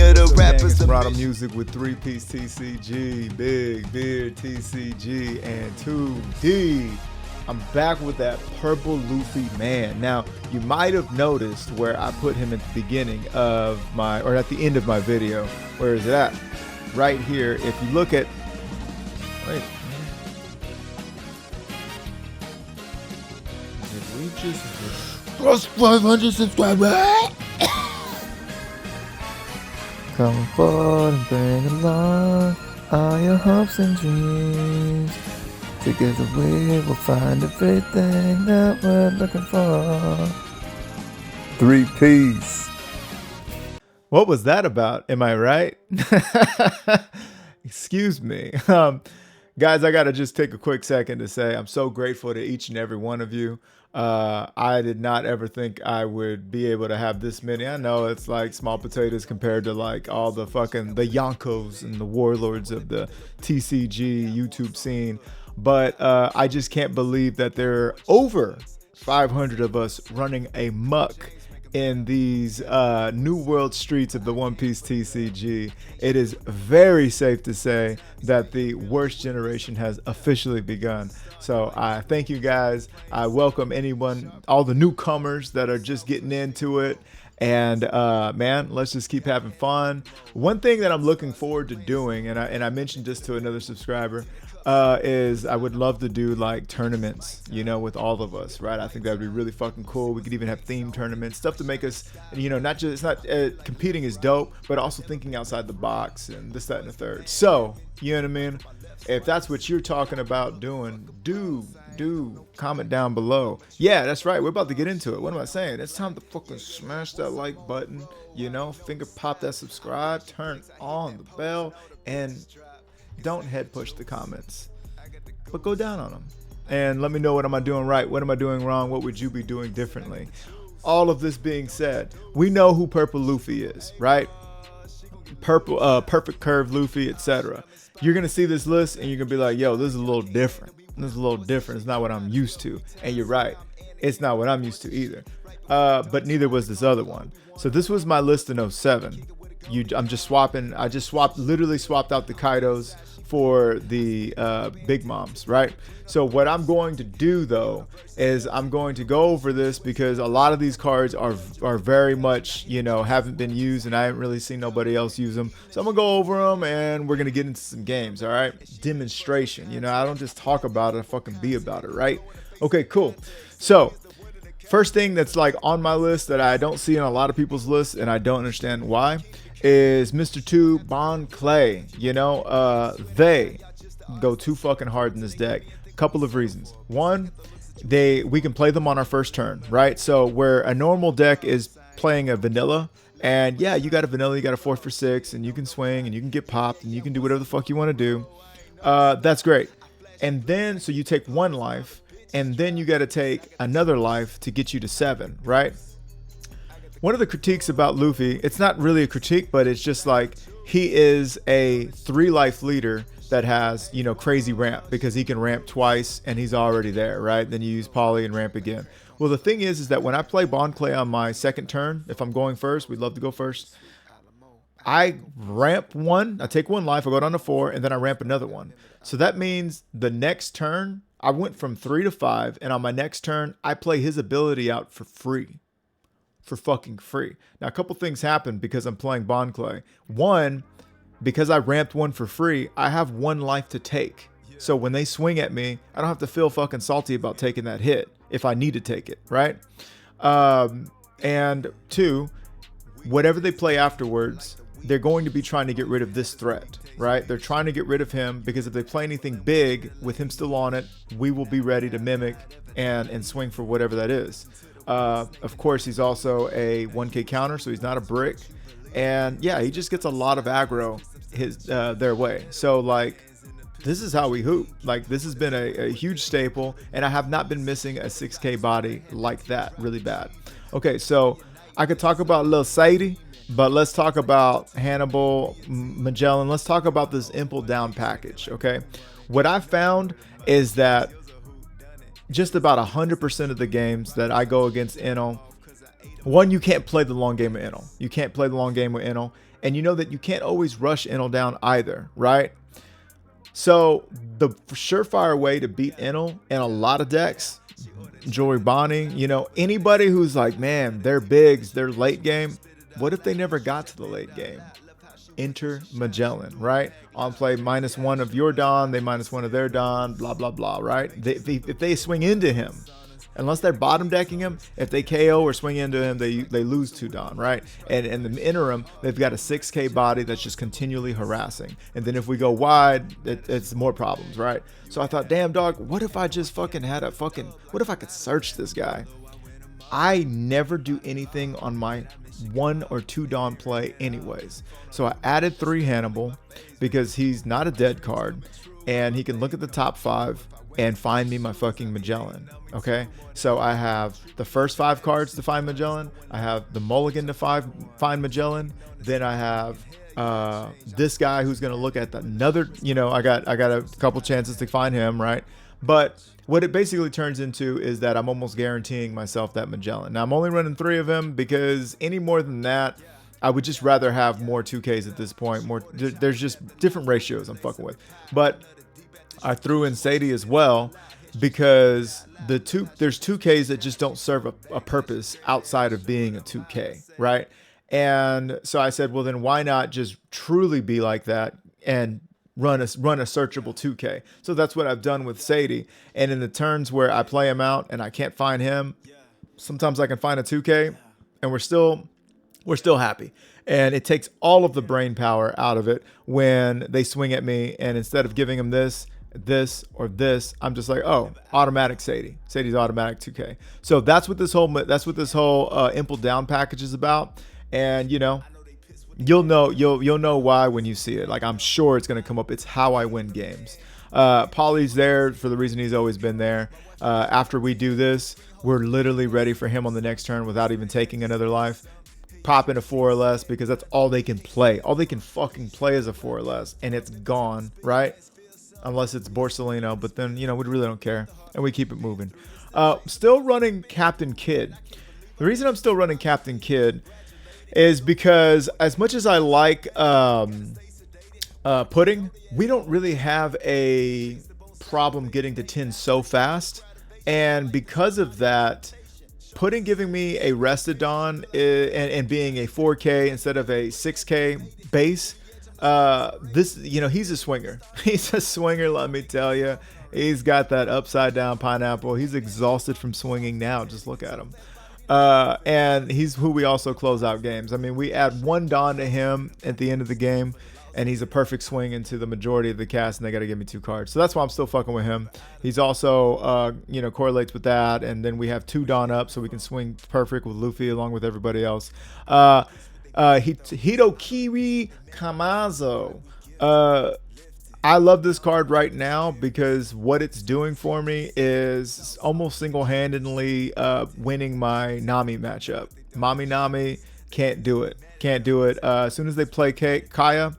of the rappers. Throttle Music with 3-piece TCG, Big Beard TCG, and 2D. I'm back with that purple Luffy man. Now, you might have noticed where I put him at the beginning of my, or at the end of my video. Where is it at? Right here. If you look at, wait, did we just plus 500 subscribers? Come forward and bring along all your hopes and dreams. Together we will find everything that we're looking for. 3-piece. What was that about? Am I right? Excuse me. Guys, I got to just take a quick second to say I'm so grateful to each and every one of you. I did not ever think I would be able to have this many. I know it's like small potatoes compared to like all the fucking the Yonkos and the warlords of the TCG YouTube scene. But I just can't believe that there are over 500 of us running amok in these new world streets of the One Piece TCG. It is very safe to say that the worst generation has officially begun. So I thank you guys. I welcome anyone, all the newcomers that are just getting into it. And man, let's just keep having fun. One thing that I'm looking forward to doing, and I mentioned this to another subscriber, is I would love to do like tournaments, you know, with all of us, right? I think that would be really fucking cool. We could even have themed tournaments, stuff to make us, you know, not just, it's not competing is dope, but also thinking outside the box and this, that, and the third. So, you know what I mean? If that's what you're talking about doing, do comment down below. Yeah, that's right. We're about to get into it. What am I saying? It's time to fucking smash that like button, you know, finger pop that subscribe, turn on the bell, and don't head push the comments, but go down on them and let me know what am I doing right, what am I doing wrong, what would you be doing differently. All of this being said, we know who Purple Luffy is, right? Purple, perfect curve Luffy, etc. You're gonna see this list and you're gonna be like, yo, this is a little different. This is a little different. It's not what I'm used to. And you're right, it's not what I'm used to either. But neither was this other one. So this was my list in 07. I'm just swapping. I just literally swapped out the Kaidos for the Big Moms, right? So what I'm going to do though is I'm going to go over this because a lot of these cards are very much, you know, haven't been used and I haven't really seen nobody else use them. So I'm gonna go over them and we're gonna get into some games, all right? Demonstration, you know, I don't just talk about it, I fucking be about it, right? Okay, cool. So first thing that's like on my list that I don't see in a lot of people's lists and I don't understand why is Mr. 2 Bon Clay. You know, they go too fucking hard in this deck. Couple of reasons. One, we can play them on our first turn, right? So where a normal deck is playing a vanilla, and yeah, you got a vanilla, you got a 4 for 6, and you can swing and you can get popped and you can do whatever the fuck you want to do. That's great. And then so you take 1 life, and then you got to take another life to get you to 7, right? One of the critiques about Luffy, it's not really a critique, but it's just like he is a 3-life leader that has, you know, crazy ramp because he can ramp twice and he's already there, right? Then you use Poly and ramp again. Well, the thing is that when I play Bon Clay on my second turn, if I'm going first, we'd love to go first. I ramp 1, I take 1 life, I go down to 4, and then I ramp another 1. So that means the next turn, I went from 3 to 5, and on my next turn, I play his ability out for free. For fucking free. Now a couple things happened because I'm playing Bon Clay. One, because I ramped 1 for free, I have 1 life to take. So when they swing at me, I don't have to feel fucking salty about taking that hit if I need to take it, right? And 2, whatever they play afterwards, they're going to be trying to get rid of this threat, right? They're trying to get rid of him because if they play anything big with him still on it, we will be ready to mimic and swing for whatever that is. Of course, he's also a 1K counter, so he's not a brick. And yeah, he just gets a lot of aggro their way. So like, this is how we hoop. Like, this has been a huge staple, and I have not been missing a 6K body like that really bad. Okay, so I could talk about Lil Sadie, but let's talk about Hannibal, Magellan. Let's talk about this Impel Down package, okay? What I found is that just about 100% of the games that I go against Eno, one, you can't play the long game with Enel. You can't play the long game with Enel. And you know that you can't always rush Enel down either, right? So the surefire way to beat Enel in a lot of decks, Jewelry Bonding, you know, anybody who's like, man, they're bigs, they're late game. What if they never got to the late game? Enter Magellan, right? On play -1 of your Don, they -1 of their Don, blah, blah, blah, right? If they swing into him, unless they're bottom decking him, if they KO or swing into him, they lose 2 Don, right? And in the interim, they've got a 6K body that's just continually harassing. And then if we go wide, it's more problems, right? So I thought, damn dog, what if I just fucking had a fucking, what if I could search this guy? I never do anything on my 1 or 2 Dawn play anyways. So I added 3 Hannibal because he's not a dead card and he can look at the top 5 and find me my fucking Magellan. Okay, so I have the first 5 cards to find Magellan. I have the mulligan to find Magellan. Then I have this guy who's gonna look at another. You know, I got a couple chances to find him, right? But what it basically turns into is that I'm almost guaranteeing myself that Magellan. Now I'm only running 3 of him because any more than that, I would just rather have more 2Ks at this point. There's just different ratios I'm fucking with. But I threw in Sadie as well because there's 2Ks that just don't serve a purpose outside of being a 2K, right? And so I said, well, then why not just truly be like that and run a searchable 2K? So that's what I've done with Sadie. And in the turns where I play him out and I can't find him, sometimes I can find a 2K and we're still happy. And it takes all of the brain power out of it when they swing at me. And instead of giving them this, or this, I'm just like, oh, automatic Sadie. Sadie's automatic 2K. So that's what this whole Impel Down package is about. And you know, you'll know why when you see it. Like, I'm sure it's gonna come up. It's how I win games. Polly's there for the reason he's always been there. After we do this, we're literally ready for him on the next turn without even taking another life. Pop in a 4 or less because that's all they can play. All they can fucking play is a 4 or less, and it's gone, right? Unless it's Borsellino, but then, you know, we really don't care, and we keep it moving. Still running Captain Kidd. The reason I'm still running Captain Kidd is because as much as I like pudding, we don't really have a problem getting to 10 so fast, and because of that, pudding giving me a rested Dawn and being a 4K instead of a 6K base, this, you know, he's a swinger. He's a swinger, let me tell you. He's got that upside down pineapple. He's exhausted from swinging now. Just look at him. And he's who we also close out games. I mean, we add 1 Dawn to him at the end of the game, and he's a perfect swing into the majority of the cast, and they got to give me 2 cards. So that's why I'm still fucking with him. He's also, you know, correlates with that, and then we have 2 Dawn up, so we can swing perfect with Luffy along with everybody else. Hitokiri Kamazo. I love this card right now because what it's doing for me is almost single-handedly winning my Nami matchup. Nami can't do it. Can't do it. As soon as they play Kaya,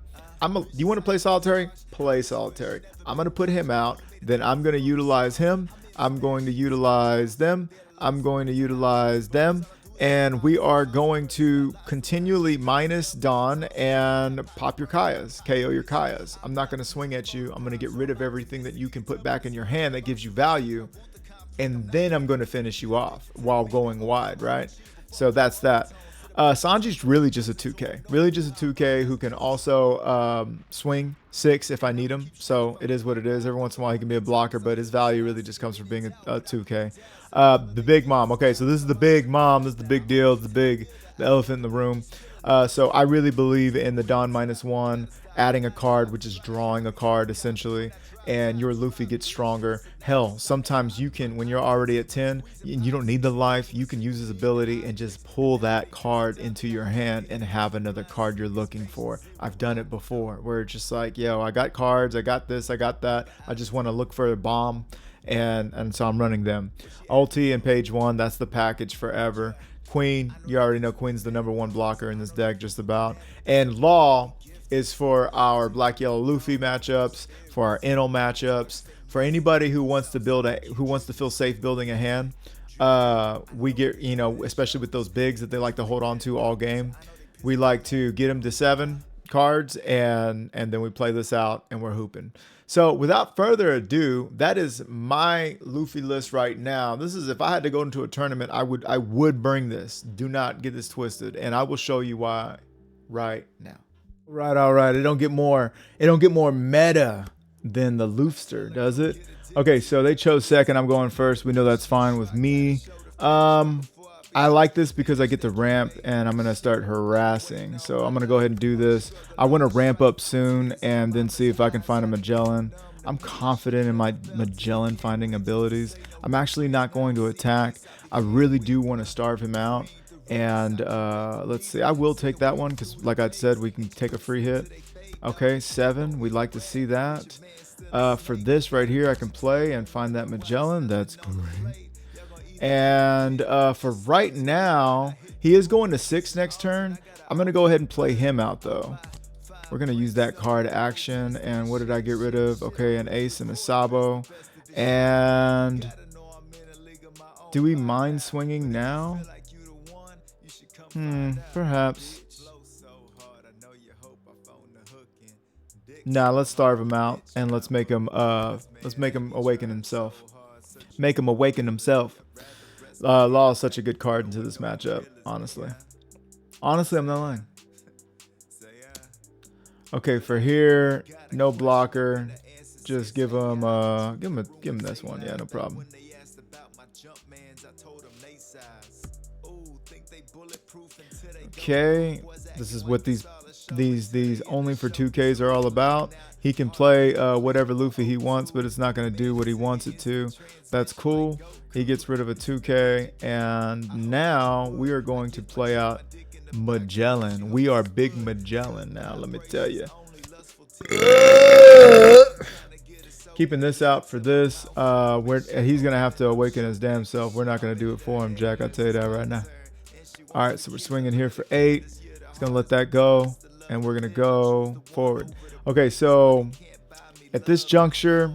you want to play solitary? Play solitary. I'm going to put him out. Then I'm going to utilize him. I'm going to utilize them. I'm going to utilize them. And we are going to continually minus Dawn and pop your Kayas, KO your Kayas. I'm not going to swing at you. I'm going to get rid of everything that you can put back in your hand that gives you value. And then I'm going to finish you off while going wide, right? So that's that. Sanji's really just a 2K. Really just a 2K who can also swing 6 if I need him. So it is what it is. Every once in a while he can be a blocker, but his value really just comes from being a 2K. The big mom. Okay, so this is the big mom. This is the big deal. It's the elephant in the room. So I really believe in the Dawn -1, adding a card, which is drawing a card essentially, and your Luffy gets stronger. Hell, sometimes you can, when you're already at 10 and you don't need the life, you can use his ability and just pull that card into your hand and have another card you're looking for. I've done it before where it's just like, yo, I got cards, I got this, I got that. I just want to look for a bomb. And so I'm running them. Ulti and page 1, that's the package forever. Queen, you already know Queen's the number 1 blocker in this deck just about. And Law is for our Black Yellow Luffy matchups, for our Enel matchups, for anybody who wants to feel safe building a hand. we get, you know, especially with those bigs that they like to hold on to all game, we like to get them to 7 cards, and then we play this out and we're hooping. So without further ado, that is my Luffy list right now. This is, if I had to go into a tournament, I would bring this. Do not get this twisted, and I will show you why right now. Right, all right. It don't get more meta than the Loofster, does it? Okay, so they chose second. I'm going first. We know that's fine with me. I like this because I get to ramp and I'm gonna start harassing. So I'm gonna go ahead and do this. I want to ramp up soon and then see if I can find a Magellan. I'm confident in my Magellan finding abilities. I'm actually not going to attack. I really do want to starve him out. And let's see, I will take that one because, like I said, we can take a free hit. Okay, 7. We'd like to see that. For this right here, I can play and find that Magellan. That's great. And for right now, he is going to 6 next turn. I'm going to go ahead and play him out, though. We're going to use that card action. And what did I get rid of? Okay, an ace and a Sabo. And do we mind swinging now? Perhaps. Nah, let's starve him out and let's make him awaken himself. Make him awaken himself. Law is such a good card into this matchup, honestly. Honestly, I'm not lying. Okay, for here, no blocker. Just give him this one. Yeah, no problem. Okay, this is what these only for 2Ks are all about. He can play whatever Luffy he wants, but it's not going to do what he wants it to. That's cool. He gets rid of a 2K, and now we are going to play out Magellan. We are big Magellan now, let me tell you. Keeping this out for this. He's going to have to awaken his damn self. We're not going to do it for him, Jack. I'll tell you that right now. All right, so we're swinging here for 8. He's going to let that go, and we're going to go forward. Okay, so at this juncture,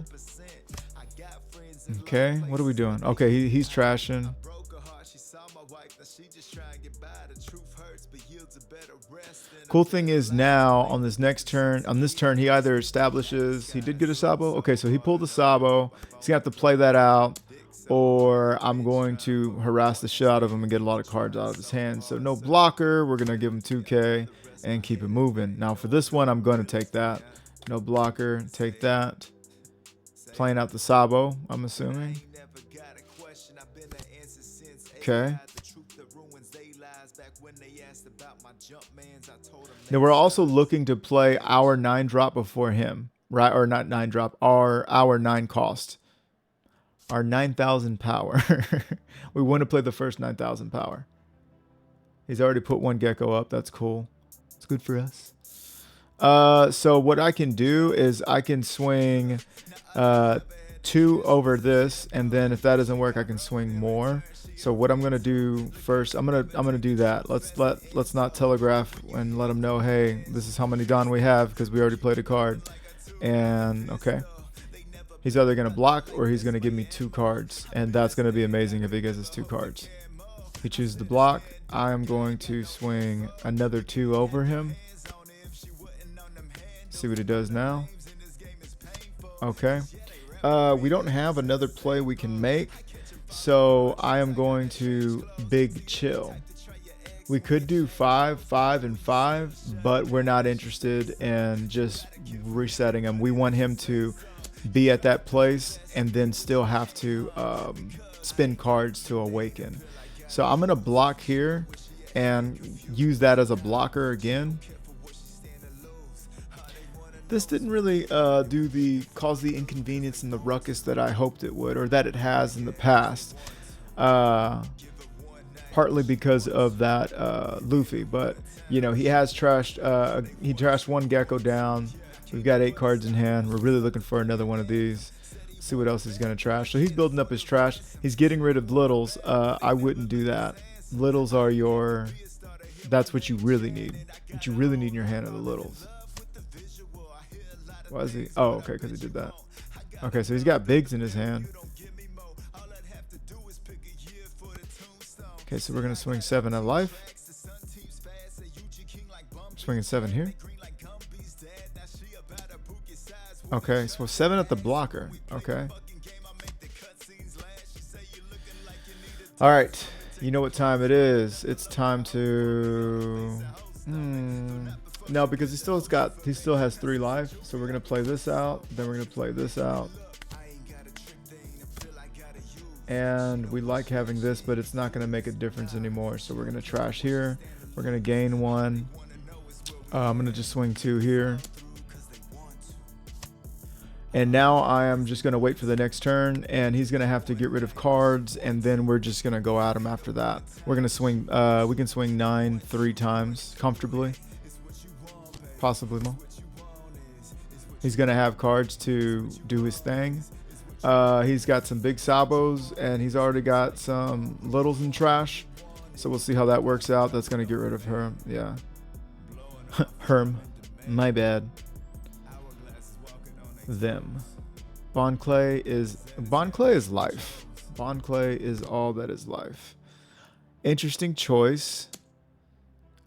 okay, what are we doing? Okay, he's trashing. Cool thing is now on this turn, he either establishes, he did get a Sabo. Okay, so he pulled a Sabo. He's going to have to play that out, or I'm going to harass the shit out of him and get a lot of cards out of his hand. So no blocker. We're going to give him 2K and keep it moving. Now for this one, I'm going to take that. No blocker. Take that. Playing out the Sabo, I'm assuming. Okay. Now we're also looking to play our 9-drop before him, right? Or not 9-drop, our 9 cost. Our 9,000 power. We want to play the first 9,000 power. He's already put 1 gecko up. That's cool. It's good for us. So what I can do is I can swing 2 over this, and then if that doesn't work, I can swing more. So what I'm gonna do first, I'm gonna do that. Let's not telegraph and let him know, hey, this is how many Dawn we have because we already played a card. And okay. He's either going to block or he's going to give me 2 cards. And that's going to be amazing if he gives us 2 cards. He chooses to block. I am going to swing another 2 over him. See what he does now. Okay. We don't have another play we can make. So I am going to big chill. We could do 5, 5, and 5. But we're not interested in just resetting him. We want him to be at that place and then still have to spin cards to awaken. So I'm gonna block here and use that as a blocker again. This didn't really cause the inconvenience and the ruckus that I hoped it would, or that it has in the past, partly because of that Luffy. But you know, he has trashed he trashed 1 gecko down. We've got 8 cards in hand. We're really looking for another one of these. Let's see what else he's going to trash. So he's building up his trash. He's getting rid of littles. I wouldn't do that. Littles are your... That's what you really need. What you really need in your hand are the littles. Why is he... Oh, okay, because he did that. Okay, so he's got bigs in his hand. Okay, so we're gonna swing 7 at life. Swinging 7 here. Okay, so 7 at the blocker. Okay. All right, you know what time it is. It's time to... No, because he still has 3 life. So we're gonna play this out. Then we're gonna play this out. And we like having this, but it's not gonna make a difference anymore. So we're gonna trash here. We're gonna gain 1. I'm gonna just swing 2 here. And now I am just gonna wait for the next turn, and he's gonna have to get rid of cards, and then we're just gonna go at him after that. We're gonna swing. We can swing 9 3 times comfortably, possibly more. He's gonna have cards to do his thing. He's got some big sabos, and he's already got some littles in trash. So we'll see how that works out. That's gonna get rid of her. Yeah. Herm. My bad. Them. Bond clay is life. Bond clay is all that is life. Interesting choice.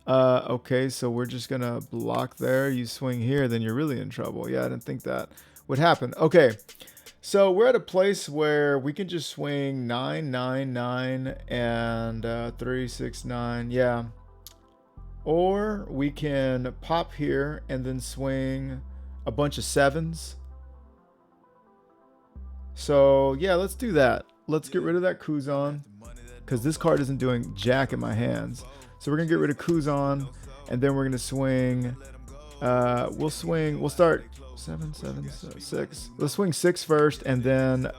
Okay, so we're just gonna block there. You swing here, then you're really in trouble. Yeah, I didn't think that would happen. Okay, so we're at a place where we can just swing 9 9 9 and 3 6 9. Yeah. Or we can pop here and then swing a bunch of 7s. So yeah, let's do that. Let's get rid of that Kuzan, because this card isn't doing jack in my hands. So we're gonna get rid of Kuzan, and then we're gonna swing. We'll start 7 7 6. Let's swing 6 first, and then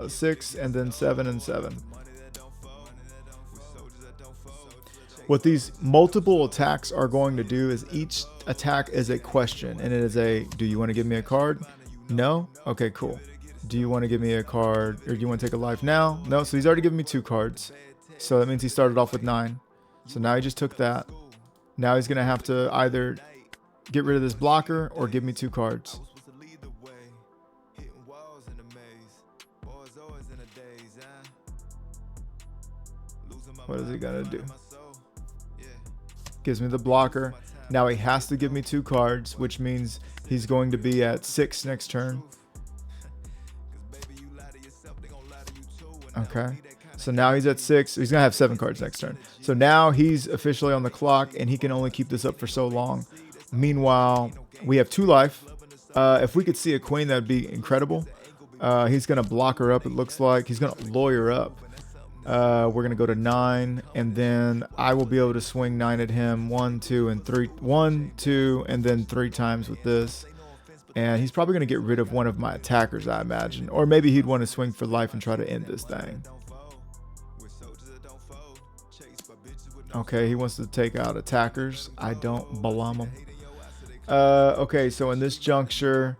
6, and then 7 and 7. What these multiple attacks are going to do is each attack is a question, and it is a, do you want to give me a card? No? Okay, cool. Do you want to give me a card, or do you want to take a life now? No, so he's already given me 2 cards. So that means he started off with 9. So now he just took that. Now he's going to have to either get rid of this blocker or give me 2 cards. What is he going to do? Gives me the blocker. Now he has to give me 2 cards, which means he's going to be at 6 next turn. Okay, so now he's at 6. He's gonna have 7 cards next turn. So now he's officially on the clock, and he can only keep this up for so long. Meanwhile, we have 2 life. If we could see a queen, that'd be incredible. He's gonna block her up. It looks like he's gonna lawyer up. We're gonna go to 9, and then I will be able to swing 9 at him. 1 2 and 3. 1 2 and then 3 times with this. And he's probably going to get rid of one of my attackers, I imagine. Or maybe he'd want to swing for life and try to end this thing. Okay, he wants to take out attackers. I don't blame him. Okay, so in this juncture,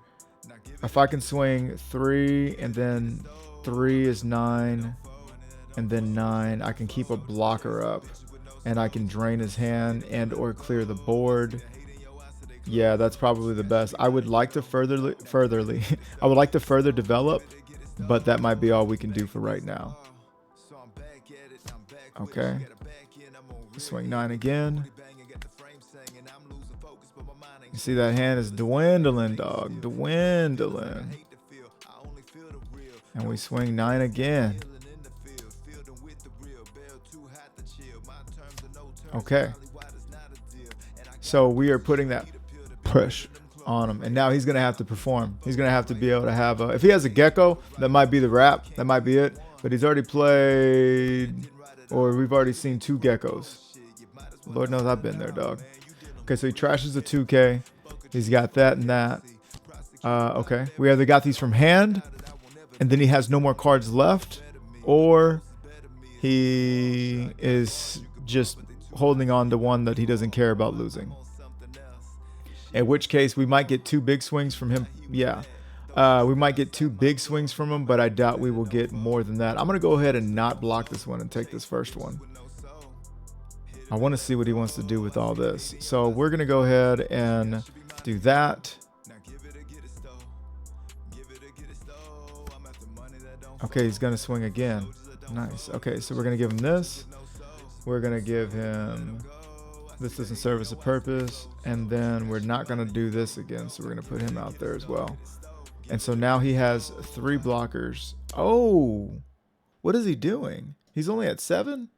if I can swing 3 and then 3 is 9 and then 9, I can keep a blocker up. And I can drain his hand and or clear the board. Yeah, that's probably the best. I would like to further develop, but that might be all we can do for right now. Okay. Swing 9 again. You see that hand is dwindling, dog. Dwindling. And we swing 9 again. Okay. So we are putting that push on him, and now he's gonna have to perform. He's gonna have to be able to have a, if he has a gecko, that might be the wrap, that might be it, but he's already played, or we've already seen 2 geckos. Lord knows I've been there, dog. Okay, so he trashes the 2k. He's got that and that. Okay, we either got these from hand and then he has no more cards left, or he is just holding on to one that he doesn't care about losing. In which case, we might get 2 big swings from him. Yeah, we might get 2 big swings from him, but I doubt we will get more than that. I'm going to go ahead and not block this one and take this first one. I want to see what he wants to do with all this. So we're going to go ahead and do that. Okay, he's going to swing again. Nice. Okay, so we're going to give him this. We're going to give him, this doesn't serve as a purpose. And then we're not going to do this again. So we're going to put him out there as well. And so now he has 3 blockers. Oh, what is he doing? He's only at 7?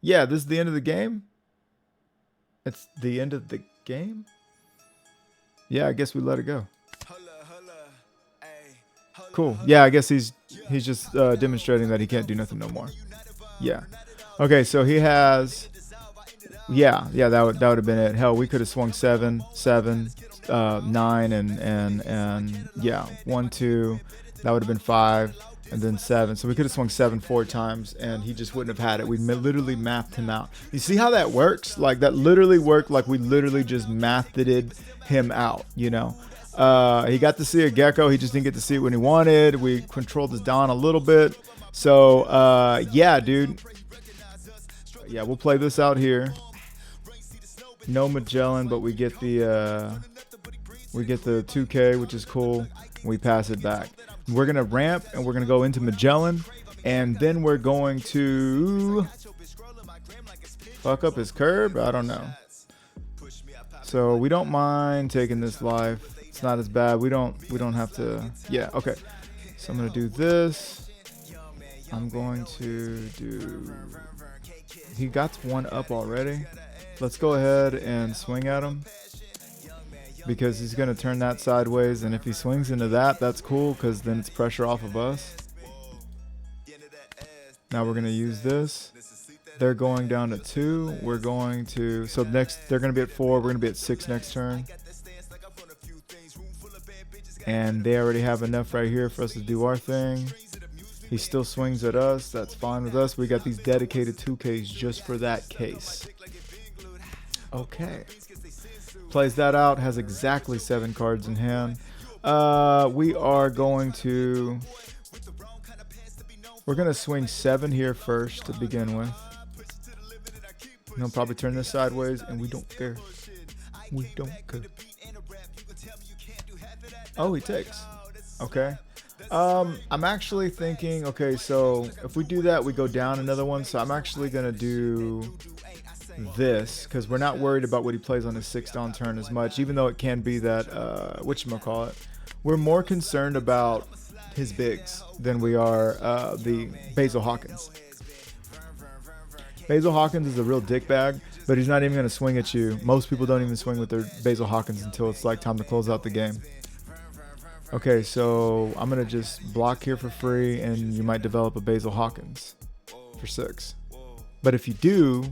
Yeah, this is the end of the game. It's the end of the game? Yeah, I guess we let it go. Cool. Yeah, I guess he's just demonstrating that he can't do nothing no more. Yeah. Okay, so he has. Yeah, that would have been it. Hell, we could have swung 7, 9, and yeah, 1, 2. That would have been 5, and then 7. So we could have swung 7 4 times, and he just wouldn't have had it. We literally mapped him out. You see how that works? Like that literally worked. Like we literally just mathed him out. You know. He got to see a gecko. He just didn't get to see it when he wanted. We controlled his Dawn a little bit. So yeah, dude. Yeah, we'll play this out here. No Magellan, but we get the 2K, which is cool. We pass it back. We're gonna ramp and we're gonna go into Magellan, and then we're going to fuck up his curb. I don't know. So we don't mind taking this life. It's not as bad. We don't have to. Yeah. Okay. So I'm gonna do this. I'm going to do. He got 1 up already. Let's go ahead and swing at him, because he's going to turn that sideways, and if he swings into that, that's cool, because then it's pressure off of us. Now we're going to use this. They're going down to 2. We're going to, so next they're going to be at 4. We're going to be at 6 next turn, and they already have enough right here for us to do our thing. He still swings at us. That's fine with us. We got these dedicated 2Ks just for that case. Okay. Plays that out. Has exactly 7 cards in hand. We are going to... We're going to swing 7 here first to begin with. He'll probably turn this sideways, and we don't care. We don't care. Oh, he takes. Okay. I'm actually thinking, okay, so if we do that, we go down another one. So I'm actually going to do this, because we're not worried about what he plays on his 6th Dawn turn as much, even though it can be that, whatchamacallit. We're more concerned about his bigs than we are the Basil Hawkins. Basil Hawkins is a real dickbag, but he's not even going to swing at you. Most people don't even swing with their Basil Hawkins until it's like time to close out the game. Okay, so I'm going to just block here for free, and you might develop a Basil Hawkins for 6. But if you do,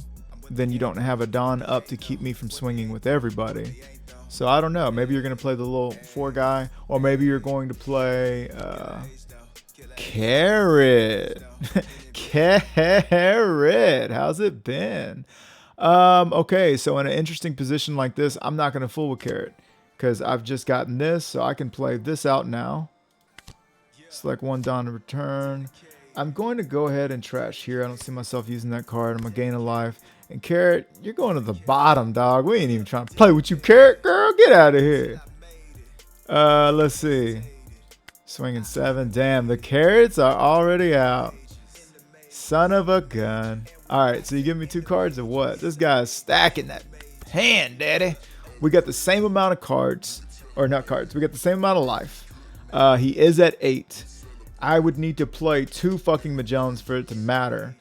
then you don't have a Dawn up to keep me from swinging with everybody. So I don't know. Maybe you're going to play the little 4 guy, or maybe you're going to play Carrot. Carrot. How's it been? Okay, so in an interesting position like this, I'm not going to fool with Carrot, because I've just gotten this, so I can play this out now. Select 1 Dawn to return. I'm going to go ahead and trash here. I don't see myself using that card. I'm going to gain a life. And Carrot, you're going to the bottom, dog. We ain't even trying to play with you, Carrot. Girl, get out of here. Let's see. Swinging 7. Damn, the Carrots are already out. Son of a gun. All right, so you give me 2 cards or what? This guy's stacking that hand, daddy. We got the same amount of cards. Or not cards. We got the same amount of life. He is at 8. I would need to play 2 fucking Magellans for it to matter.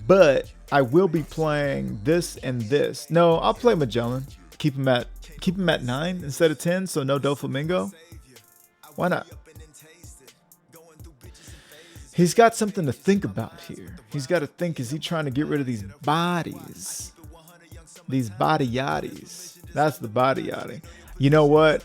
But I will be playing this and this. No, I'll play Magellan. Keep him at 9 instead of 10, so no Doflamingo. Why not? He's got something to think about here. He's got to think, is he trying to get rid of these bodies? These body yaddies. That's the body yaddy. You know what?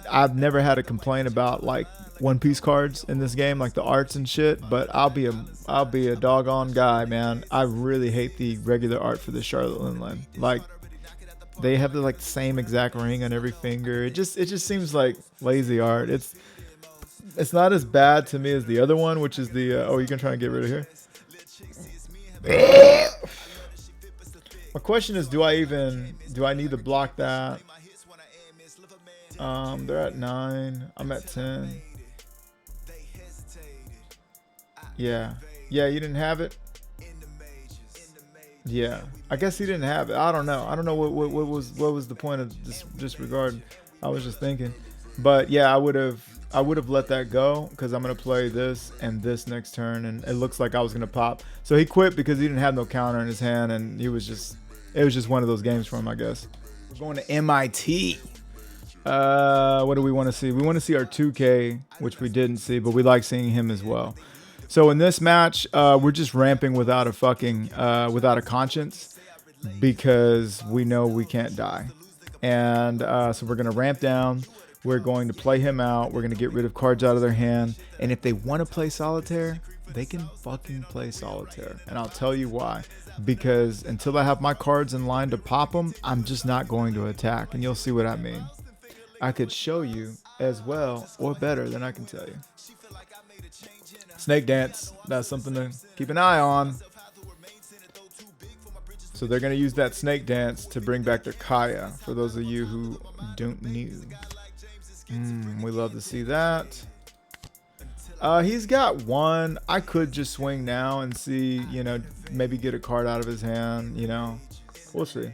I've never had a complaint about like One Piece cards in this game, like the arts and shit, but I'll be a doggone guy, man. I really hate the regular art for the Charlotte Linland. Like they have the like same exact ring on every finger. It just seems like lazy art. It's not as bad to me as the other one, which is the oh, you can try and get rid of here. My question is, do I need to block that? They're at 9. I'm at 10. Yeah, you didn't have it. Yeah, I guess he didn't have it. I don't know. I don't know what was the point of this disregard. I was just thinking, but yeah, I would have let that go because I'm gonna play this and this next turn, and it looks like I was gonna pop. So he quit because he didn't have no counter in his hand, and it was just one of those games for him, I guess. We're going to MIT. What do we want to see? We want to see our 2K, which we didn't see, but we like seeing him as well. So in this match, we're just ramping without a conscience because we know we can't die. And so we're going to ramp down. We're going to play him out. We're going to get rid of cards out of their hand. And if they want to play solitaire, they can fucking play solitaire. And I'll tell you why. Because until I have my cards in line to pop them, I'm just not going to attack. And you'll see what I mean. I could show you as well or better than I can tell you. Snake Dance, that's something to keep an eye on. So they're going to use that Snake Dance to bring back their Kaya, for those of you who don't know. We love to see that. He's got one. I could just swing now and see, maybe get a card out of his hand, We'll see.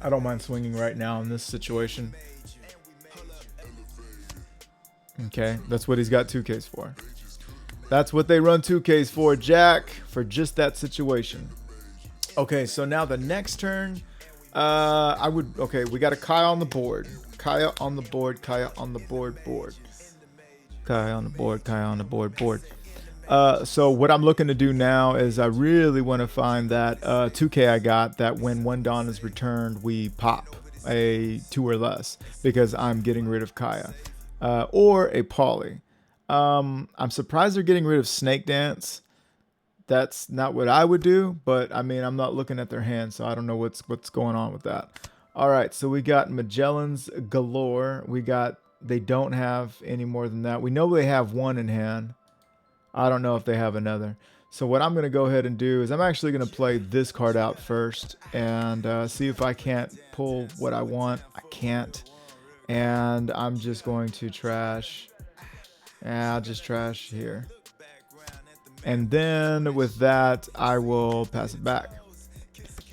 I don't mind swinging right now in this situation. Okay, that's what he's got 2Ks for. That's what they run 2Ks for, Jack, for just that situation. Okay, so now the next turn, okay, we got a Kaya on the board. Kaya on the board, Kaya on the board. Kaya on the board, Kaya on the board. So what I'm looking to do now is I really want to find that 2K I got that when one Dawn is returned, we pop a 2 or less because I'm getting rid of Kaya. Or a Polly. I'm surprised they're getting rid of Snake Dance. That's not what I would do, but I mean, I'm not looking at their hand, so I don't know what's going on with that. All right, so we got Magellan's galore. They don't have any more than that. We know they have one in hand. I don't know if they have another. So what I'm going to go ahead and do is I'm actually going to play this card out first and see if I can't pull what I want. I can't. And I'm just going to trash. I'll just trash here. And then with that, I will pass it back.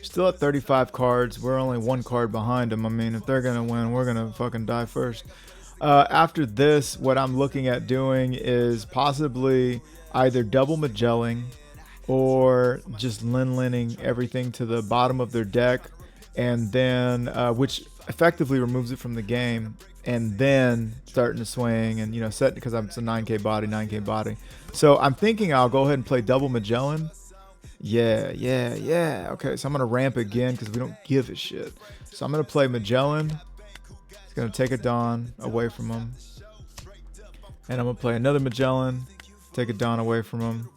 Still at 35 cards. We're only one card behind them. I mean, if they're going to win, we're going to fucking die first. After this, what I'm looking at doing is possibly either double Magellan or just Lin-Linning everything to the bottom of their deck, and then which effectively removes it from the game, and then starting to swing and set because it's a 9K body. So I'm thinking I'll go ahead and play double Magellan. Yeah. Okay, so I'm gonna ramp again because we don't give a shit. So I'm gonna play Magellan. It's gonna take a Dawn away from him, and I'm gonna play another Magellan, take a Dawn away from him.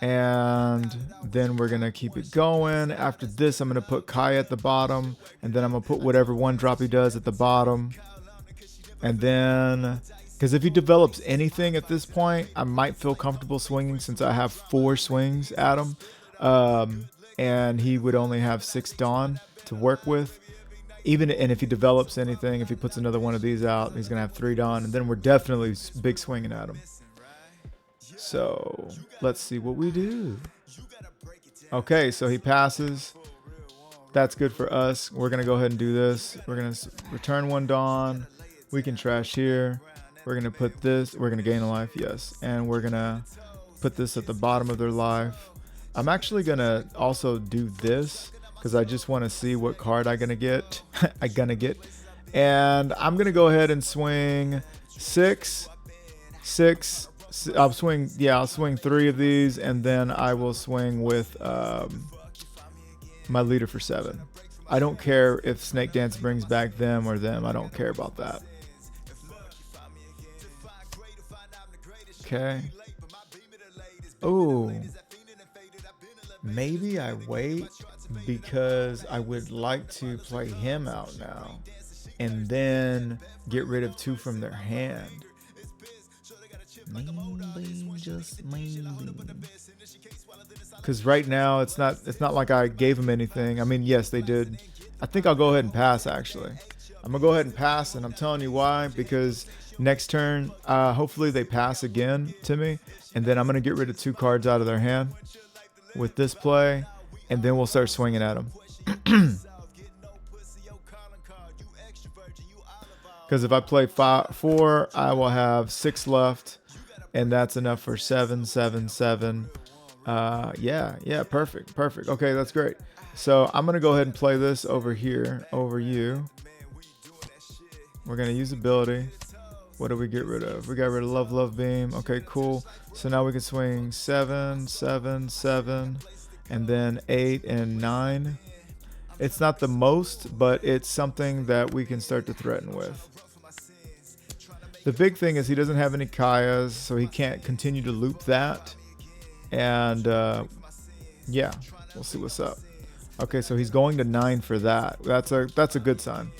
And then we're going to keep it going. After this, I'm going to put Kaya at the bottom. And then I'm going to put whatever one drop he does at the bottom. And then, because if he develops anything at this point, I might feel comfortable swinging since I have 4 swings at him. And he would only have 6 Dawn to work with. And if he develops anything, if he puts another one of these out, he's going to have 3 Dawn. And then we're definitely big swinging at him. So let's see what we do. Okay, so he passes. That's good for us. We're going to go ahead and do this. We're going to return 1 Dawn. We can trash here. We're going to put this. We're going to gain a life, yes. And we're going to put this at the bottom of their life. I'm actually going to also do this because I just want to see what card I'm going to get. And I'm going to go ahead and swing 6. I'll swing 3 of these, and then I will swing with my leader for 7. I don't care if Snake Dance brings back them or them. I don't care about that. Okay. Oh. Maybe I wait because I would like to play him out now and then get rid of 2 from their hand. Maybe, just maybe. Because right now it's not like I gave him anything. I mean, yes, they did. I think I'll go ahead and pass, actually. I'm going to go ahead and pass, and I'm telling you why. Because next turn, hopefully they pass again to me, and then I'm going to get rid of 2 cards out of their hand. with this play, and then we'll start swinging at him. Because if I play 4, I will have 6 left, and that's enough for 7, 7, 7. Yeah, perfect. Okay, that's great. So I'm gonna go ahead and play this over here, over you. We're gonna use ability. What do we get rid of? We got rid of Love Beam. Okay, cool. So now we can swing 7, 7, 7, and then 8 and 9. It's not the most, but it's something that we can start to threaten with. The big thing is he doesn't have any Kayas, so he can't continue to loop that. And yeah, we'll see what's up. Okay, so he's going to 9 for that. That's a good sign.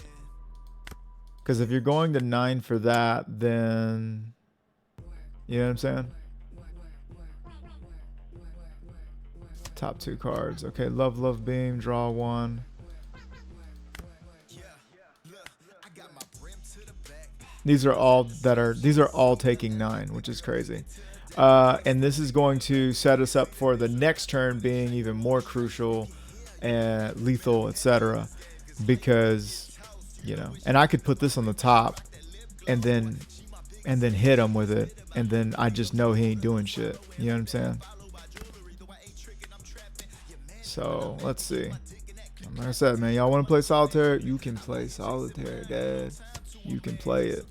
Because if you're going to 9 for that, then you know what I'm saying? Top 2 cards. Okay, Love Beam, draw 1. These are all taking 9, which is crazy. And this is going to set us up for the next turn being even more crucial and lethal, etc. Because, you know, and I could put this on the top and then hit him with it, and then I just know he ain't doing shit. You know what I'm saying? So let's see. Like I said, man, y'all want to play solitaire? You can play solitaire, Dad. You can play it.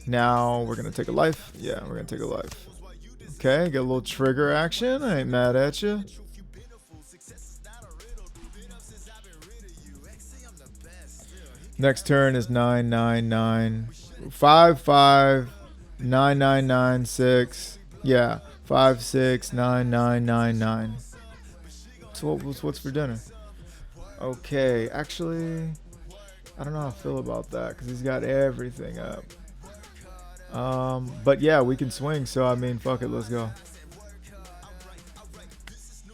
Now we're gonna take a life. Yeah, we're gonna take a life. Okay, get a little trigger action. I ain't mad at you. Next turn is 9, 9, 9, 5, 5, 9, 9, 9, 6. Yeah, 5, 6, 9, 9, 9, 9. So what's for dinner? Okay, actually, I don't know how I feel about that because he's got everything up. But yeah, we can swing. So I mean, fuck it, let's go.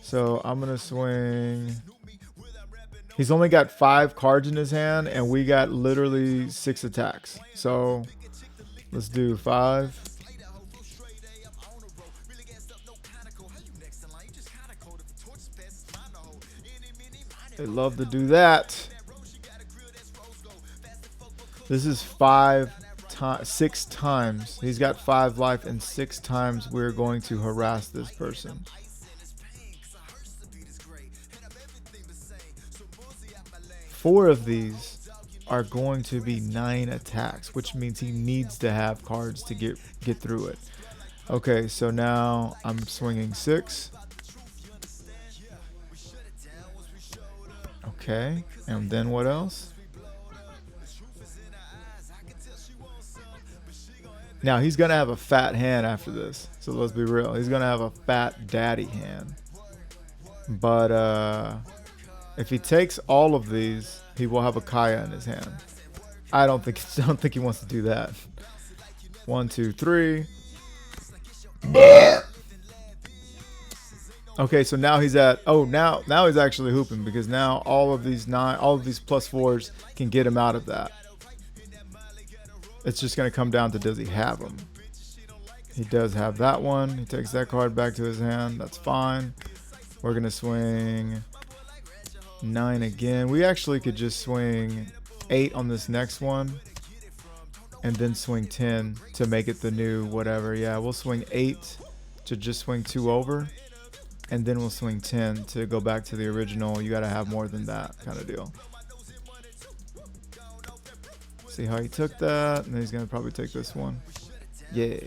So I'm gonna swing. He's only got 5 cards in his hand, and we got literally 6 attacks. So let's do 5. They love to do that. This is 6 times. He's got 5 life, and 6 times we're going to harass this person. Four of these are going to be 9 attacks, which means he needs to have cards to get through it. Okay, so now I'm swinging 6. Okay, and then what else? Now he's gonna have a fat hand after this, so let's be real. He's gonna have a fat daddy hand. But if he takes all of these, he will have a Kaya in his hand. I don't think he wants to do that. 1, 2, 3. Okay, so now he's at now he's actually hooping because now all of these +4s can get him out of that. It's just gonna come down to, does he have them? He does have that one. He takes that card back to his hand. That's fine. We're gonna swing 9 again. We actually could just swing 8 on this next one and then swing 10 to make it the new whatever. Yeah, we'll swing 8 to just swing 2 over, and then we'll swing 10 to go back to the original. You got to have more than that kind of deal. See how he took that, and then he's going to probably take this one. Yeah.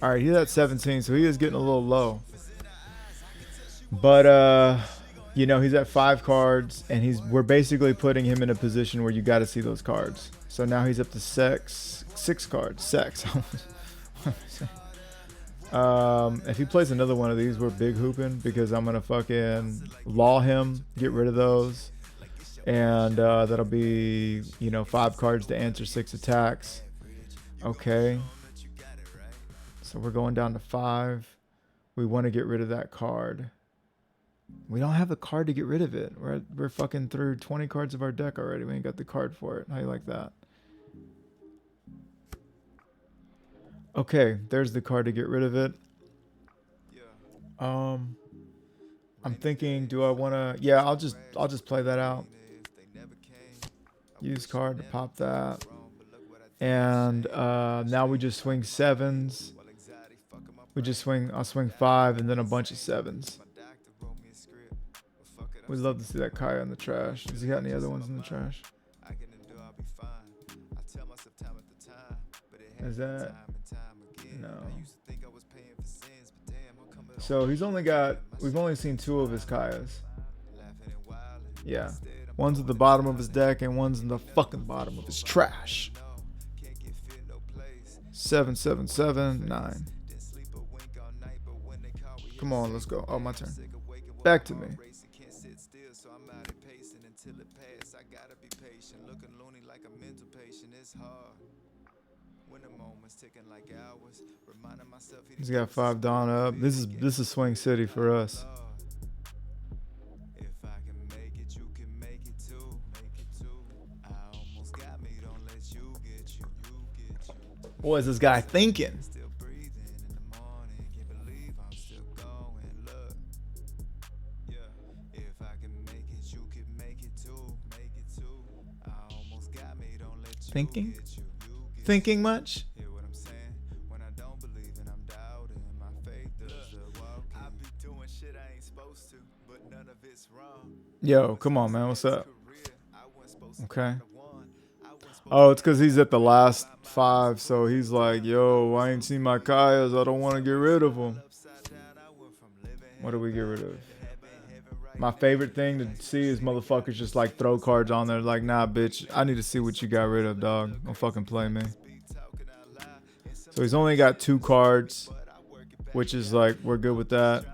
All right, he's at 17, so he is getting a little low. But you know, he's at 5 cards, and we're basically putting him in a position where you got to see those cards. So now he's up to 6 cards. If he plays another one of these, we're big hooping because I'm gonna fucking law him, get rid of those, and that'll be, you know, 5 cards to answer 6 attacks. Okay. So we're going down to 5. We want to get rid of that card. We don't have the card to get rid of it. We're fucking through 20 cards of our deck already. We ain't got the card for it. How you like that? Okay, there's the card to get rid of it. Um, I'm thinking, do I want to? Yeah, I'll just play that out. Use card to pop that, and now we just swing sevens. We just swing. I'll swing five and then a bunch of sevens. We'd love to see that Kaya in the trash. Has he got any other ones in the trash? Is that? No. So he's only got, we've only seen two of his Kayas. Yeah. One's at the bottom of his deck and one's in the fucking bottom of his trash. 7, 7, 7, 9. Come on, let's go. Oh, my turn. Back to me. He's got 5 Dawn up. This is Swing City for us. What is this guy thinking? Thinking much? Yo, come on, man. What's up? Okay. Oh, it's because he's at the last 5, so he's like, yo, I ain't seen my Kayas. I don't want to get rid of them. What do we get rid of? My favorite thing to see is motherfuckers just like throw cards on there. Like, nah, bitch, I need to see what you got rid of, dog. Don't fucking play me. So he's only got 2 cards, which is like, we're good with that.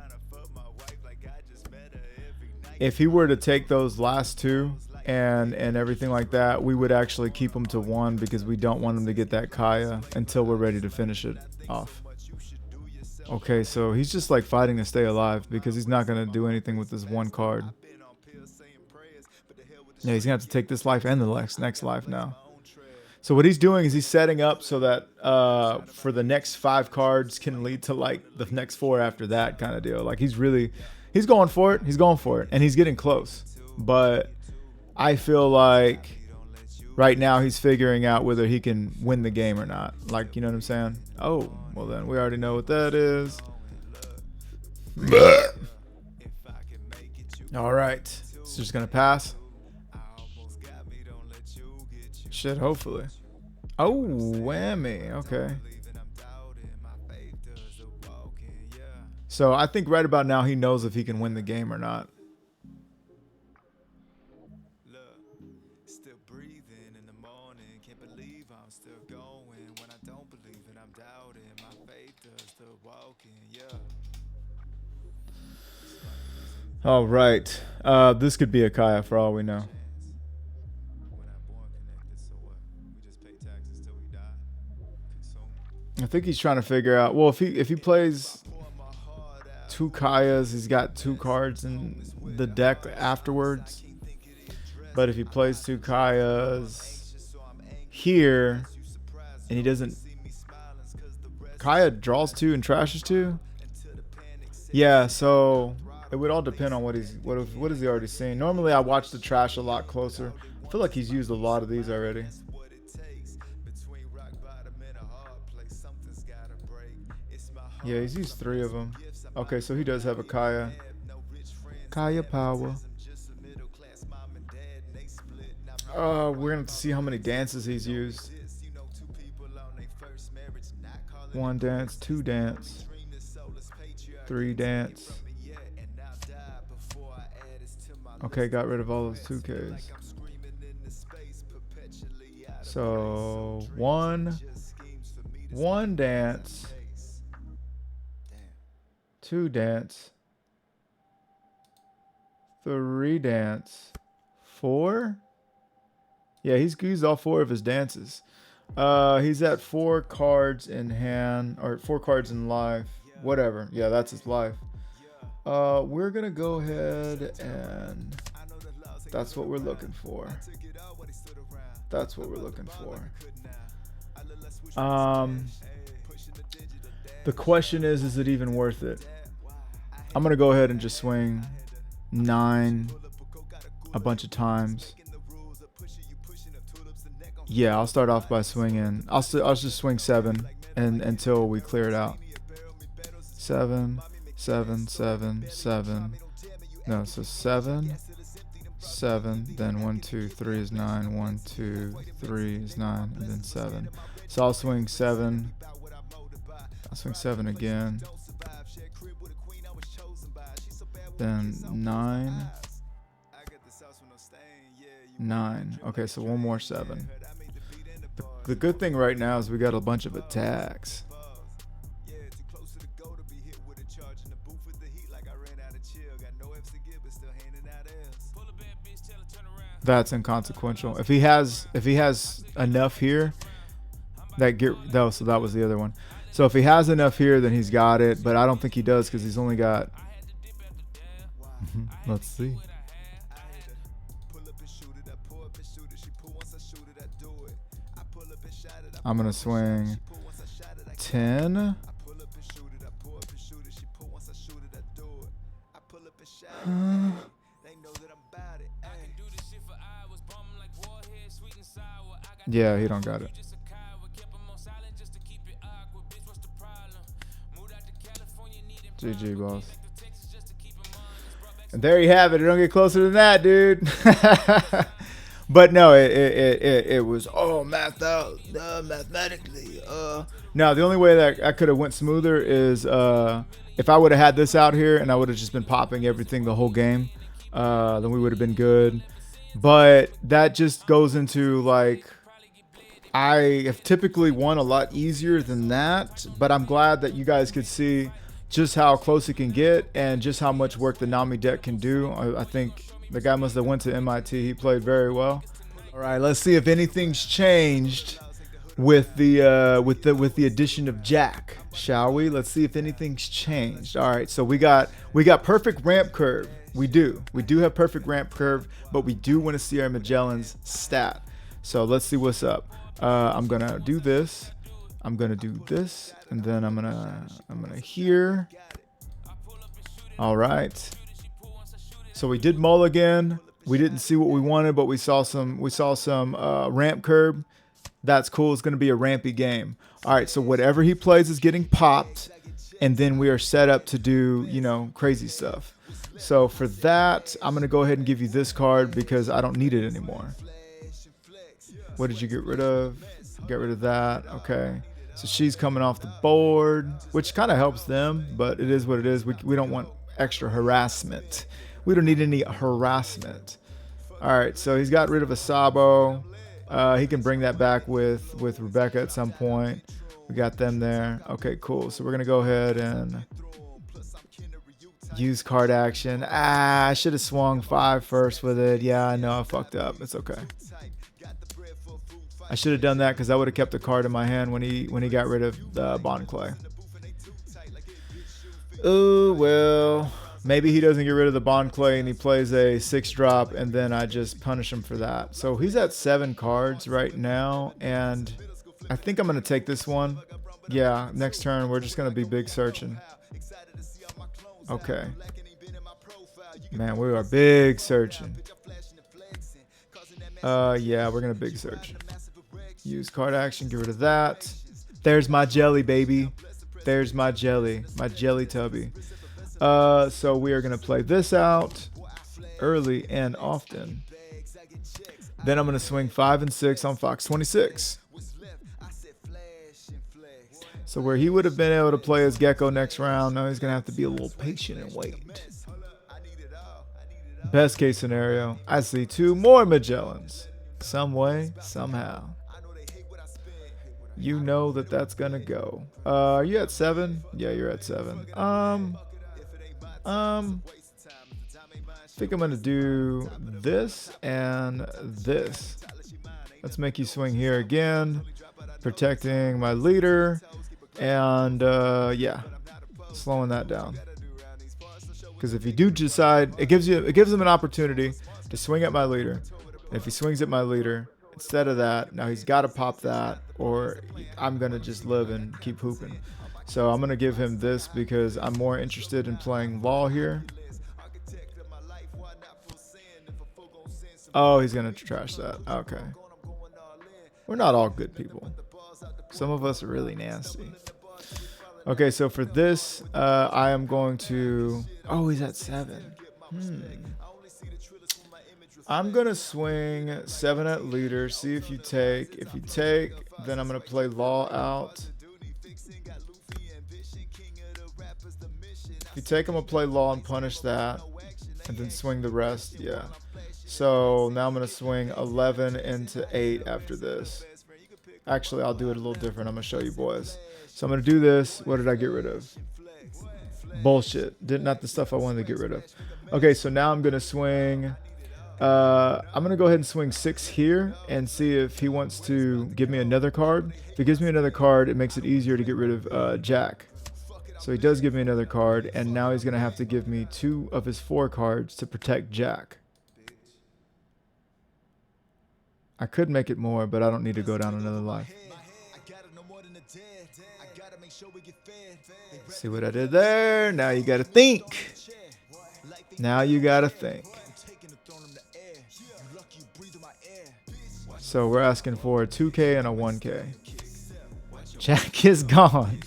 If he were to take those last 2 and everything like that, we would actually keep him to 1 because we don't want him to get that Kaya until we're ready to finish it off. Okay, so he's just like fighting to stay alive because he's not going to do anything with this 1 card. Yeah, he's going to have to take this life and the next life now. So what he's doing is he's setting up so that for the next 5 cards can lead to like the next 4 after that kind of deal. Like he's going for it. He's going for it. And he's getting close. But I feel like right now he's figuring out whether he can win the game or not. Like, you know what I'm saying? Oh, well then we already know what that is. All right. It's just going to pass. Shit, hopefully. Oh, whammy. Okay. So I think right about now he knows if he can win the game or not. All right. This could be a Kaya for all we know. I think he's trying to figure out. Well, if he plays 2 Kayas, he's got 2 cards in the deck afterwards. But if he plays 2 Kayas here, and he doesn't, Kaya draws 2 and trashes 2. Yeah, so it would all depend on what has he already seen. Normally, I watch the trash a lot closer. I feel like he's used a lot of these already. Yeah, he's used 3 of them. Okay, so he does have a Kaya. Kaya power. We're gonna have to see how many dances he's used. 1 dance, 2 dance, 3 dance. Okay, got rid of all those 2Ks. So one dance, 2 dance, 3 dance, 4. Yeah, he's used all 4 of his dances. He's at 4 cards in hand, or 4 cards in life. Whatever. Yeah, that's his life. We're gonna go ahead and that's what we're looking for. That's what we're looking for. The question is it even worth it? I'm going to go ahead and just swing 9 a bunch of times. Yeah, I'll start off by swinging. I'll just swing 7 and until we clear it out. 7, 7, 7, 7. No, so 7, 7. Then 1, 2, 3 is 9. 1, 2, 3 is 9, and then 7. So I'll swing 7. I'll swing 7 again. Then 9. 9. Okay, so one more 7. The good thing right now is we got a bunch of attacks. That's inconsequential. If he has enough here, so that was the other one. So if he has enough here, then he's got it. But I don't think he does because he's only got. Let's see. I'm gonna swing 10. Yeah, he don't got it. GG, boss. And there you have it. It don't get closer than that, dude. But no, it was mathed out mathematically. Now the only way that I could have went smoother is if I would have had this out here and I would have just been popping everything the whole game, then we would have been good. But that just goes into like I have typically won a lot easier than that. But I'm glad that you guys could see just how close it can get and just how much work the Nami deck can do. I think the guy must have went to MIT. He played very well. All right, let's see if anything's changed with the addition of Jack, shall we? Let's see if anything's changed. All right, so we got perfect ramp curve. We do have perfect ramp curve, but we do want to see our Magellan's stat. So let's see what's up. I'm gonna do this. I'm gonna do this, and then I'm gonna here. All right. So we did mulligan. We didn't see what we wanted, but we saw some ramp curve. That's cool. It's gonna be a rampy game. All right. So whatever he plays is getting popped, and then we are set up to do crazy stuff. So for that, I'm gonna go ahead and give you this card because I don't need it anymore. What did you get rid of? Get rid of that. Okay. So she's coming off the board, which kind of helps them, but it is what it is. We don't want extra harassment. We don't need any harassment. All right, so he's got rid of a Sabo. He can bring that back with Rebecca at some point. We got them there. Okay, cool. So we're going to go ahead and use card action. I should have swung 5 first with it. Yeah, I know I fucked up. It's okay. I should have done that because I would have kept the card in my hand when he got rid of the Bond Clay. Oh, well, maybe he doesn't get rid of the Bond Clay and he plays a 6-drop and then I just punish him for that. So he's at 7 cards right now, and I think I'm going to take this one. Yeah, next turn we're just going to be big searching. Okay. Man, we are big searching. Yeah, we're going to big search. Use card action, get rid of that. There's my jelly, baby. There's my jelly tubby. So we are going to play this out early and often. Then I'm going to swing 5 and 6 on Fox 26. So where he would have been able to play his Gecko next round, now he's going to have to be a little patient and wait. Best case scenario, I see 2 more Magellans. Some way, somehow. You know that's gonna go. Are you at 7? Yeah, you're at 7. I think I'm gonna do this and this. Let's make you swing here again, protecting my leader, and yeah, slowing that down. Because if you do decide, it gives him an opportunity to swing at my leader. And if he swings at my leader, instead of that, now he's got to pop that, or I'm going to just live and keep hooping. So I'm going to give him this because I'm more interested in playing Law here. Oh, he's going to trash that. Okay. We're not all good people. Some of us are really nasty. Okay, so for this, I am going to... Oh, he's at 7. I'm going to swing 7 at leader, see if you take. If you take, then I'm going to play Law out. If you take, I'm going to play Law and punish that. And then swing the rest, yeah. So now I'm going to swing 11 into 8 after this. Actually, I'll do it a little different. I'm going to show you boys. So I'm going to do this. What did I get rid of? Bullshit. Not the stuff I wanted to get rid of. Okay, so now I'm going to swing... I'm going to go ahead and swing 6 here and see if he wants to give me another card. If he gives me another card, it makes it easier to get rid of Jack. So he does give me another card, and now he's going to have to give me 2 of his 4 cards to protect Jack. I could make it more, but I don't need to go down another life. See what I did there? Now you got to think. Now you got to think. So we're asking for a 2K and a 1K. Jack is gone.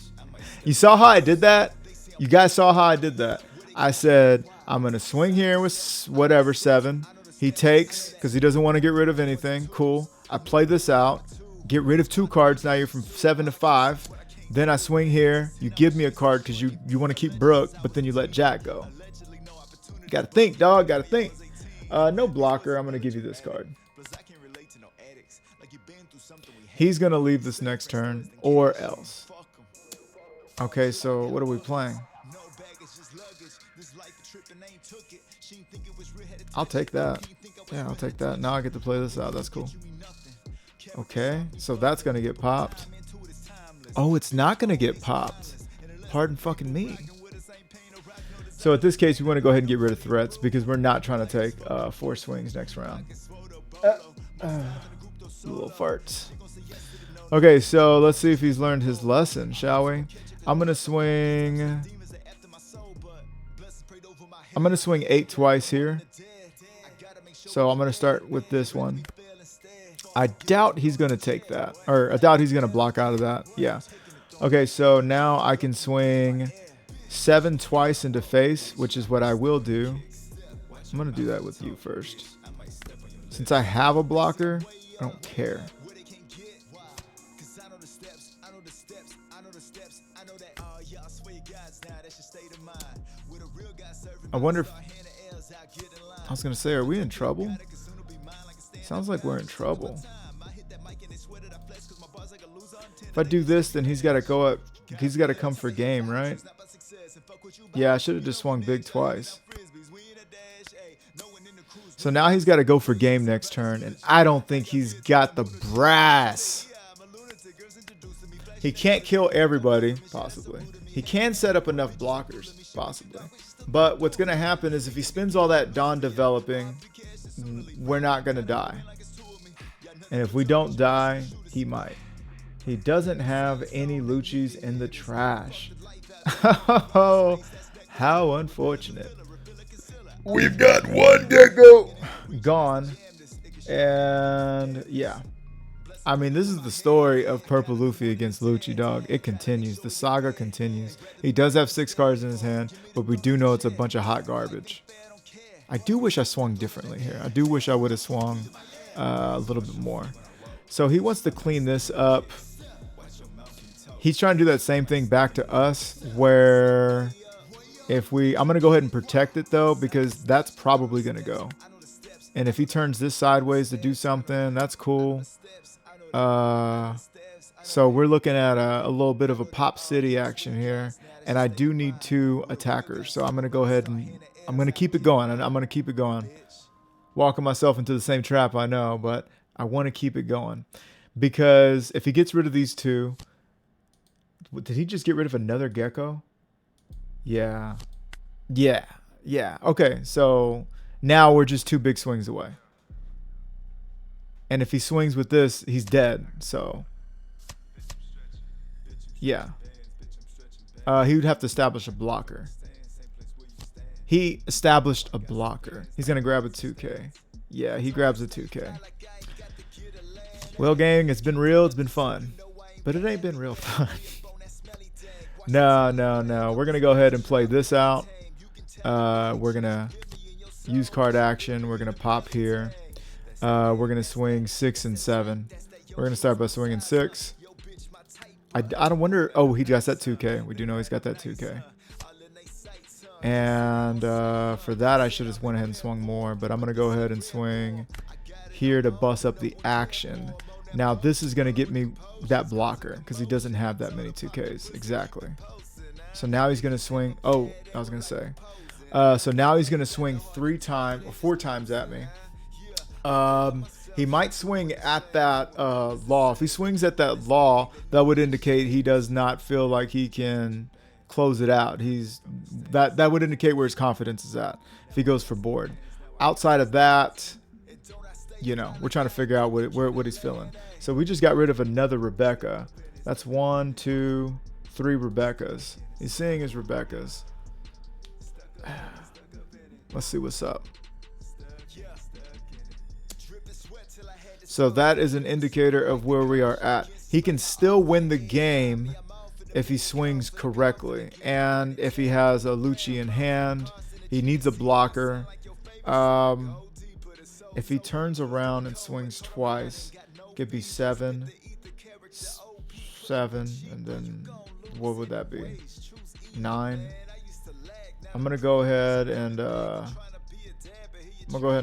You saw how I did that? You guys saw how I did that. I said, I'm going to swing here with whatever, 7. He takes, because he doesn't want to get rid of anything. Cool. I play this out. Get rid of 2 cards. Now you're from 7 to 5. Then I swing here. You give me a card because you want to keep Brooke, but then you let Jack go. Got to think, dog. Got to think. No blocker. I'm going to give you this card. He's going to leave this next turn or else. Okay, so what are we playing? I'll take that. Yeah, I'll take that. Now I get to play this out. That's cool. Okay, so that's going to get popped. Oh, it's not going to get popped. Pardon fucking me. So at this case, we want to go ahead and get rid of threats because we're not trying to take 4 swings next round. Little farts. Okay, so let's see if he's learned his lesson, shall we? I'm going to swing... I'm going to swing 8 twice here. So I'm going to start with this one. I doubt he's going to take that. Or I doubt he's going to block out of that. Yeah. Okay, so now I can swing 7 twice into face, which is what I will do. I'm going to do that with you first. Since I have a blocker, I don't care. I wonder if... I was going to say, are we in trouble? Sounds like we're in trouble. If I do this, then he's got to go up. He's got to come for game, right? Yeah, I should have just swung big twice. So now he's got to go for game next turn, and I don't think he's got the brass. He can't kill everybody, possibly. He can set up enough blockers, possibly. But what's going to happen is if he spends all that Dawn developing, we're not going to die. And if we don't die, he might. He doesn't have any Luchis in the trash. Oh, how unfortunate. We've got 1 gecko gone. And yeah. I mean, this is the story of Purple Luffy against Luchi, dog. It continues. The saga continues. He does have 6 cards in his hand, but we do know it's a bunch of hot garbage. I do wish I swung differently here. I do wish I would have swung a little bit more. So he wants to clean this up. He's trying to do that same thing back to us where if we... I'm going to go ahead and protect it, though, because that's probably going to go. And if he turns this sideways to do something, that's cool. So we're looking at a little bit of a Pop City action here. And I do need 2 attackers. So I'm going to go ahead and I'm going to keep it going. And I'm going to keep it going. Walking myself into the same trap, I know. But I want to keep it going. Because if he gets rid of these 2... Did he just get rid of another gecko? Yeah. Yeah. Yeah. Okay, so now we're just 2 big swings away. And if he swings with this, he's dead. So, yeah. He would have to establish a blocker. He established a blocker. He's going to grab a 2K. Yeah, he grabs a 2K. Well, gang, it's been real. It's been fun. But it ain't been real fun. No. We're going to go ahead and play this out. We're going to use card action. We're going to pop here. We're going to swing 6 and 7. We're going to start by swinging 6. I don't wonder. Oh, he got that 2K. We do know he's got that 2K. And for that, I should have went ahead and swung more. But I'm going to go ahead and swing here to bust up the action. Now, this is going to get me that blocker because he doesn't have that many 2Ks. Exactly. So now he's going to swing. Oh, I was going to say. So now he's going to swing 4 times at me. He might swing at that law. If he swings at that law, that would indicate he does not feel like he can close it out. That would indicate where his confidence is at if he goes for board. Outside of that, we're trying to figure out what he's feeling. So we just got rid of another Rebecca. That's 1, 2, 3 Rebeccas. He's seeing his Rebeccas. Let's see what's up. So that is an indicator of where we are at. He can still win the game if he swings correctly. And if he has a Luchi in hand, he needs a blocker. If he turns around and swings twice, it could be 7, and then what would that be? 9. I'm going to go ahead and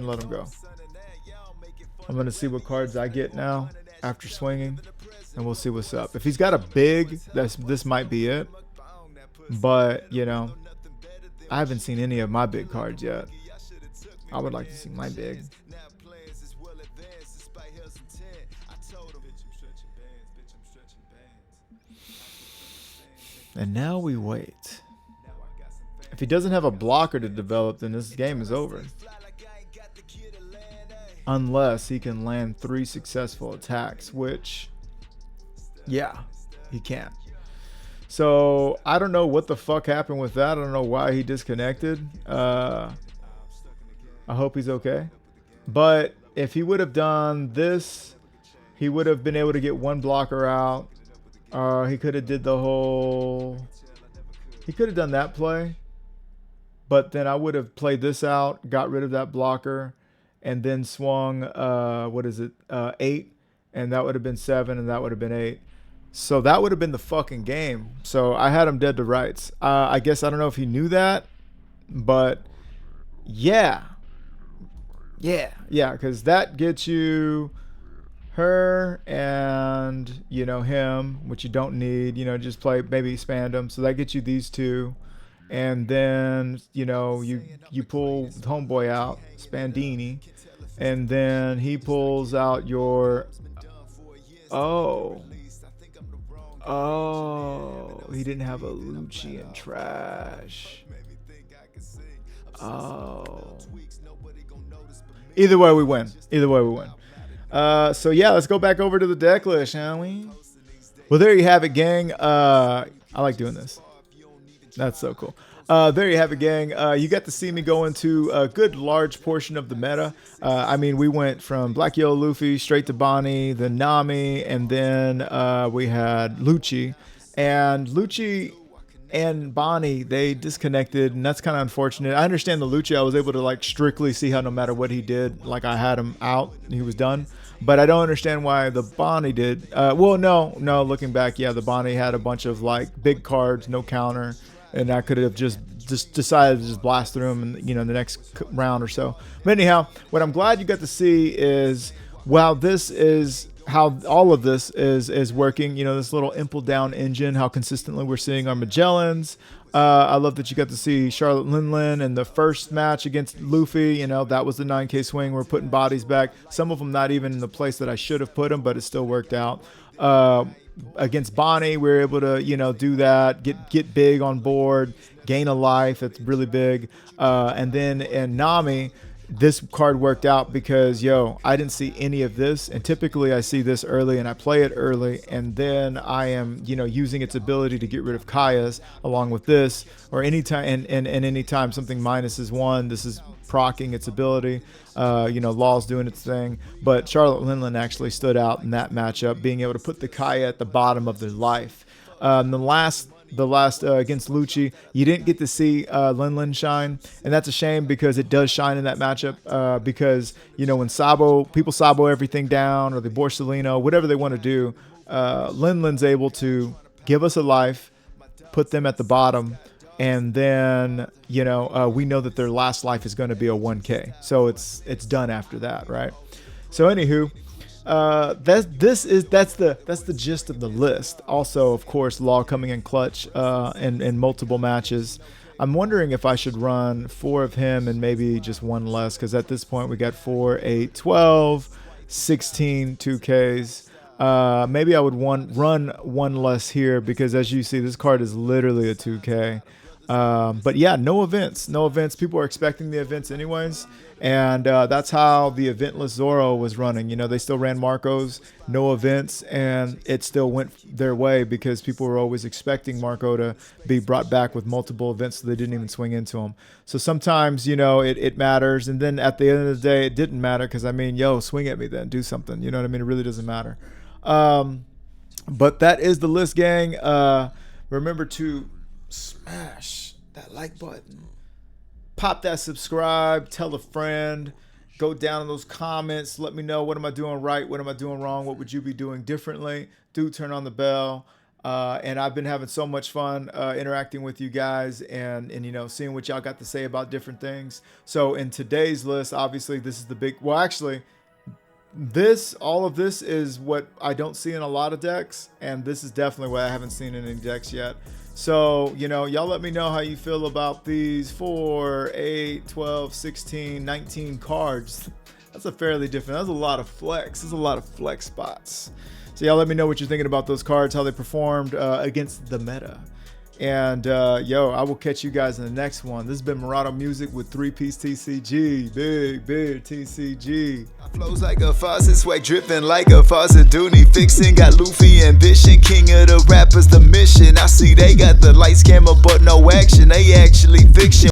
let him go. I'm going to see what cards I get now after swinging, and we'll see what's up. If he's got a big, this might be it. But, I haven't seen any of my big cards yet. I would like to see my big. And now we wait. If he doesn't have a blocker to develop, then this game is over. Unless he can land 3 successful attacks, which, yeah, he can't. So I don't know what the fuck happened with that. I don't know why he disconnected. I hope he's okay. But if he would have done this, he would have been able to get 1 blocker out. He could have did the whole. He could have done that play. But then I would have played this out, got rid of that blocker, and then swung, 8, and that would have been 7, and that would have been 8. So that would have been the fucking game. So I had him dead to rights. I guess I don't know if he knew that, but yeah, because that gets you her and, him, which you don't need, just play, maybe expand them. So that gets you these 2. And then, you pull homeboy out, Spandini, and then he pulls out your, oh, he didn't have a Luchi and trash. Oh. Either way we win. So yeah, let's go back over to the deck list, shall we? Well, there you have it, gang. I like doing this. That's so cool. There you have it, gang. You got to see me go into a good large portion of the meta. We went from Black Yellow Luffy straight to Bonnie, then Nami, and then we had Luchi. And Luchi and Bonnie, they disconnected, and that's kind of unfortunate. I understand the Luchi. I was able to strictly see how no matter what he did, I had him out, he was done. But I don't understand why the Bonnie did. No. Looking back, yeah, the Bonnie had a bunch of big cards, no counter. And I could have just decided to just blast through him in, the next round or so. But anyhow, what I'm glad you got to see is, this is how all of this is working. This little Impel Down engine, how consistently we're seeing our Magellans. I love that you got to see Charlotte Linlin in the first match against Luffy. That was the 9K swing. We're putting bodies back. Some of them not even in the place that I should have put them, but it still worked out. Against Bonnie, we were able to, do that, get big on board, gain a life. It's really big. And then in Nami, this card worked out because, yo, I didn't see any of this. And typically I see this early and I play it early. And then I am, using its ability to get rid of Kaya's along with this, or anytime, and anytime something minuses one, this is proccing its ability. Law's doing its thing. But Charlotte Linlin actually stood out in that matchup, being able to put the Kaya at the bottom of their life. The last against Luchi, you didn't get to see Linlin shine, and that's a shame because it does shine in that matchup. Because when people Sabo everything down, or they Borsalino, whatever they want to do, Linlin's able to give us a life, put them at the bottom, and then we know that their last life is going to be a 1K, so it's done after that, right? So anywho. That's the gist of the list. Also, of course, Law coming in clutch in multiple matches. I'm wondering if I should run 4 of him and maybe just 1 less, because at this point we got 4, 8, 12, 16 2Ks. Maybe I would run 1 less here, because as you see, this card is literally a 2K. But yeah, no events. People are expecting the events anyways. And that's how the eventless Zoro was running. They still ran Marco's, no events, and it still went their way because people were always expecting Marco to be brought back with multiple events, so they didn't even swing into him. So sometimes, it matters. And then at the end of the day, it didn't matter because, swing at me then. Do something. You know what I mean? It really doesn't matter. But that is the list, gang. Remember to smash that like button. Pop that subscribe, tell a friend, go down in those comments, let me know, what am I doing right, what am I doing wrong, what would you be doing differently. Do turn on the bell. And I've been having so much fun interacting with you guys and seeing what y'all got to say about different things. So in today's list, obviously this is the big, well actually, all of this is what I don't see in a lot of decks, and this is definitely what I haven't seen in any decks yet. So, y'all let me know how you feel about these 4, 8, 12, 16, 19 cards. That's a fairly different, that's a lot of flex. There's a lot of flex spots. So y'all let me know what you're thinking about those cards, how they performed against the meta. And I will catch you guys in the next one. This has been Murado Music with 3-Piece TCG. Big TCG. Flows like a faucet, swag dripping like a faucet. Dooney fixing, got Luffy ambition. King of the rappers, the mission. I see they got the lights, camera, but no action. They actually fiction.